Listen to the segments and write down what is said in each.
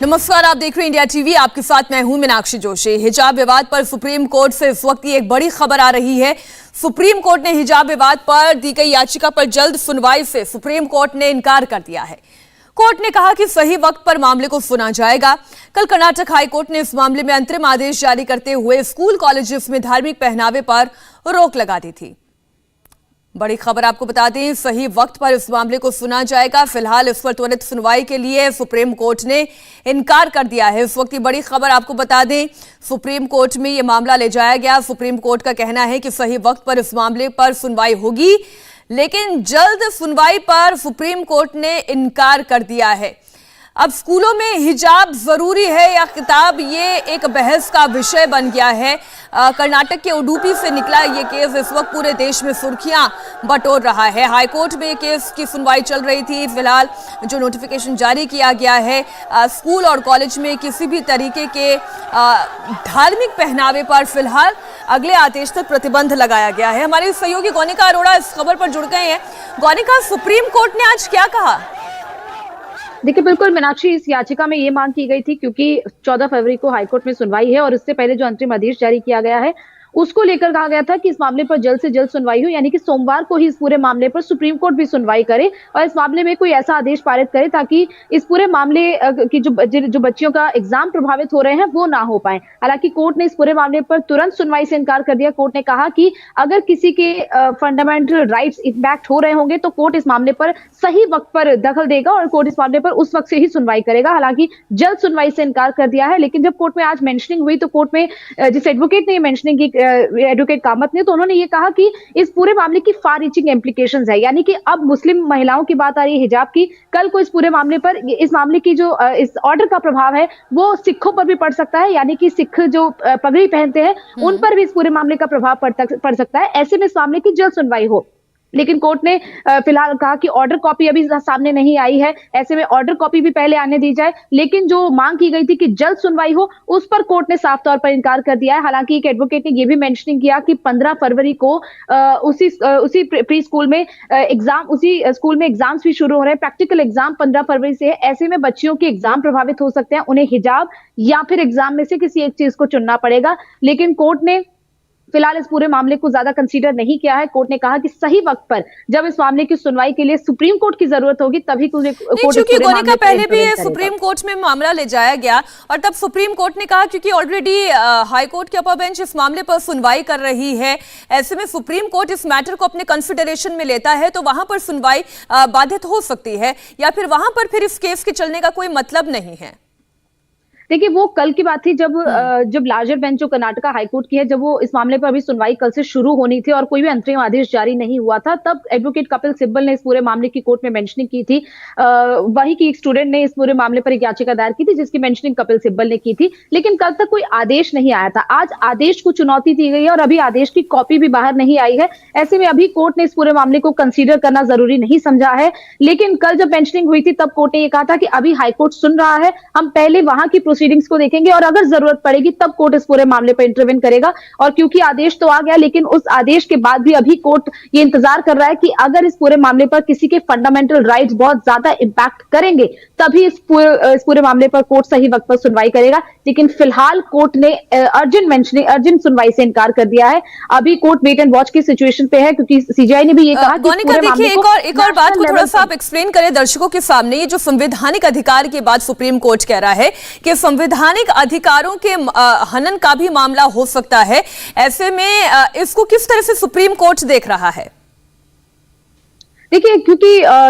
नमस्कार, आप देख रहे हैं इंडिया टीवी। आपके साथ मैं हूं मीनाक्षी जोशी। हिजाब विवाद पर सुप्रीम कोर्ट से इस वक्त एक बड़ी खबर आ रही है। सुप्रीम कोर्ट ने हिजाब विवाद पर दी गई याचिका पर जल्द सुनवाई से सुप्रीम कोर्ट ने इनकार कर दिया है। कोर्ट ने कहा कि सही वक्त पर मामले को सुना जाएगा। कल कर्नाटक हाई कोर्ट ने इस मामले में अंतरिम आदेश जारी करते हुए स्कूल कॉलेजेस में धार्मिक पहनावे पर रोक लगा दी थी। बड़ी खबर आपको बता दें, सही वक्त पर इस मामले को सुना जाएगा। फिलहाल इस पर त्वरित सुनवाई के लिए सुप्रीम कोर्ट ने इनकार कर दिया है। इस वक्त की बड़ी खबर आपको बता दें, सुप्रीम कोर्ट में यह मामला ले जाया गया। सुप्रीम कोर्ट का कहना है कि सही वक्त पर इस मामले पर सुनवाई होगी, लेकिन जल्द सुनवाई पर सुप्रीम कोर्ट ने इनकार कर दिया है। अब स्कूलों में हिजाब जरूरी है या किताब, ये एक बहस का विषय बन गया है। कर्नाटक के उडुपी से निकला ये केस इस वक्त पूरे देश में सुर्खियां बटोर रहा है। हाईकोर्ट में केस की सुनवाई चल रही थी। फिलहाल जो नोटिफिकेशन जारी किया गया है, स्कूल और कॉलेज में किसी भी तरीके के धार्मिक पहनावे पर फिलहाल अगले आदेश तक प्रतिबंध लगाया गया है। हमारे सहयोगी गौनिका अरोड़ा इस खबर पर जुड़ गए हैं। गौनिका, सुप्रीम कोर्ट ने आज क्या कहा? देखिए, बिल्कुल मीनाक्षी, इस याचिका में ये मांग की गई थी क्योंकि 14 फरवरी को हाईकोर्ट में सुनवाई है और इससे पहले जो अंतरिम आदेश जारी किया गया है उसको लेकर कहा गया था कि इस मामले पर जल्द से जल्द सुनवाई हो, यानी कि सोमवार को ही इस पूरे मामले पर सुप्रीम कोर्ट भी सुनवाई करे और इस मामले में कोई ऐसा आदेश पारित करे ताकि इस पूरे मामले की जो बच्चियों का एग्जाम प्रभावित हो रहे हैं वो ना हो पाए। हालांकि कोर्ट ने इस पूरे मामले पर तुरंत सुनवाई से इनकार कर दिया। कोर्ट ने कहा कि अगर किसी के फंडामेंटल राइट्स इम्पैक्ट हो रहे होंगे तो कोर्ट इस मामले पर सही वक्त पर दखल देगा और कोर्ट इस मामले पर उस वक्त से ही सुनवाई करेगा। हालांकि जल्द सुनवाई से इनकार कर दिया है, लेकिन जब कोर्ट में आज मेंशनिंग हुई तो कोर्ट में जिस एडवोकेट ने ये मेंशनिंग की, एडवोकेट कामत ने, तो उन्होंने ये कहा कि इस पूरे मामले की फार रीचिंग इम्प्लीकेशंस है, यानी कि अब मुस्लिम महिलाओं की बात आ रही है हिजाब की, कल को इस पूरे मामले पर इस मामले की जो इस ऑर्डर का प्रभाव है वो सिखों पर भी पड़ सकता है, यानी कि सिख जो पगड़ी पहनते हैं उन पर भी इस पूरे मामले का प्रभाव पड़ सकता है। ऐसे में इस मामले की जल्द सुनवाई हो, लेकिन कोर्ट ने फिलहाल कहा कि ऑर्डर कॉपी अभी सामने नहीं आई है, ऐसे में ऑर्डर कॉपी भी पहले आने दी जाए। लेकिन जो मांग की गई थी कि जल्द सुनवाई हो, उस पर कोर्ट ने साफ तौर पर इनकार कर दिया है। हालांकि एक एडवोकेट ने यह भी मेंशनिंग किया कि 15 फरवरी को उसी प्री स्कूल में उसी स्कूल में एग्जाम्स भी शुरू हो रहे हैं। प्रैक्टिकल एग्जाम 15 फरवरी से है। ऐसे में बच्चियों के एग्जाम प्रभावित हो सकते हैं, उन्हें हिजाब या फिर एग्जाम में से किसी एक चीज को चुनना पड़ेगा। लेकिन कोर्ट ने फिलहाल इस पूरे मामले को ज्यादा कंसीडर नहीं किया है। कोर्ट ने कहा कि सही वक्त पर जब इस मामले की सुनवाई के लिए सुप्रीम कोर्ट की जरूरत होगी तभी कोर्ट पहले भी सुप्रीम कोर्ट में मामला ले जाया गया और तब सुप्रीम कोर्ट ने कहा, क्योंकि ऑलरेडी हाई कोर्ट की अपर बेंच इस मामले पर सुनवाई कर रही है, ऐसे में सुप्रीम कोर्ट इस मैटर को अपने कंसिडरेशन में लेता है तो वहां पर सुनवाई बाधित हो सकती है या फिर वहां पर फिर इस केस के चलने का कोई मतलब नहीं है। देखिए, वो कल की बात थी जब लार्जर बेंच जो कर्नाटका हाईकोर्ट की है, जब वो इस मामले पर अभी सुनवाई कल से शुरू होनी थी और कोई भी अंतरिम आदेश जारी नहीं हुआ था, तब एडवोकेट कपिल सिब्बल ने इस पूरे मामले की कोर्ट में मेंशनिंग की थी। वही की एक स्टूडेंट ने इस पूरे मामले पर एक याचिका दायर की थी जिसकी मेंशनिंग कपिल सिब्बल ने की थी, लेकिन कल तक कोई आदेश नहीं आया था। आज आदेश को चुनौती दी गई है और अभी आदेश की कॉपी भी बाहर नहीं आई है। ऐसे में अभी कोर्ट ने इस पूरे मामले को कंसीडर करना जरूरी नहीं समझा है। लेकिन कल जब मेंशनिंग हुई थी तब कोर्ट ने यह कहा था कि अभी हाईकोर्ट सुन रहा है, हम पहले वहां की प्रोसीडिंग्स को देखेंगे और अगर जरूरत पड़ेगी तब कोर्ट इस पूरे मामले पर इंटरवेन करेगा। और क्योंकि आदेश तो आ गया, लेकिन उस आदेश के बाद भी अभी कोर्ट ये इंतजार कर रहा है कि अगर इस पूरे मामले पर किसी के फंडामेंटल राइट्स बहुत ज्यादा इंपैक्ट करेंगे तभी इस पूरे मामले पर कोर्ट सही वक्त पर सुनवाई करेगा। लेकिन फिलहाल कोर्ट ने अर्जेंट सुनवाई से इनकार कर दिया है। अभी कोर्ट वेट एंड वॉच की सिचुएशन पे है, क्योंकि सीजीआई ने भी ये कहा कि एक और बात को थोड़ा सा आप एक्सप्लेन करें दर्शकों के सामने। ये जो संवैधानिक अधिकार की बात सुप्रीम कोर्ट कह रहा है कि संवैधानिक अधिकारों के हनन का भी मामला हो सकता है, ऐसे में इसको किस तरह से सुप्रीम कोर्ट देख रहा है? देखिए, क्योंकि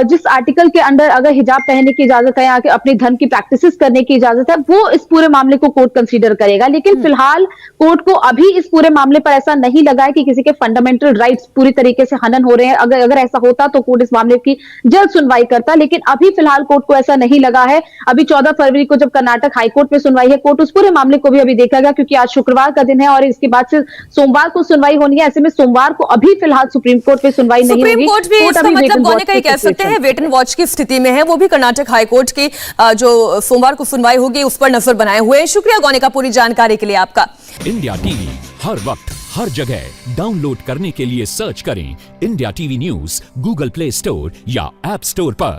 जिस आर्टिकल के अंडर अगर हिजाब पहनने की इजाजत है या अपने धर्म की प्रैक्टिसेस करने की इजाजत है, वो इस पूरे मामले को कोर्ट कंसीडर करेगा। लेकिन फिलहाल कोर्ट को अभी इस पूरे मामले पर ऐसा नहीं लगा है कि किसी के फंडामेंटल राइट्स पूरी तरीके से हनन हो रहे हैं। अगर ऐसा होता तो कोर्ट इस मामले की जल्द सुनवाई करता, लेकिन अभी फिलहाल कोर्ट को ऐसा नहीं लगा है। अभी 14 फरवरी को जब कर्नाटक हाईकोर्ट में सुनवाई है, कोर्ट उस पूरे मामले को भी अभी देखेगा, क्योंकि आज शुक्रवार का दिन है और इसके बाद से सोमवार को सुनवाई होनी है। ऐसे में सोमवार को अभी फिलहाल सुप्रीम कोर्ट में सुनवाई नहीं होगी। कह सकते हैं वेट एंड वॉच की स्थिति में है, वो भी कर्नाटक हाईकोर्ट की जो सोमवार को सुनवाई होगी उस पर नजर बनाए हुए हैं। शुक्रिया गौनिका, पूरी जानकारी के लिए आपका। इंडिया टीवी हर वक्त हर जगह डाउनलोड करने के लिए सर्च करें India TV news Google play store या ऐप स्टोर पर।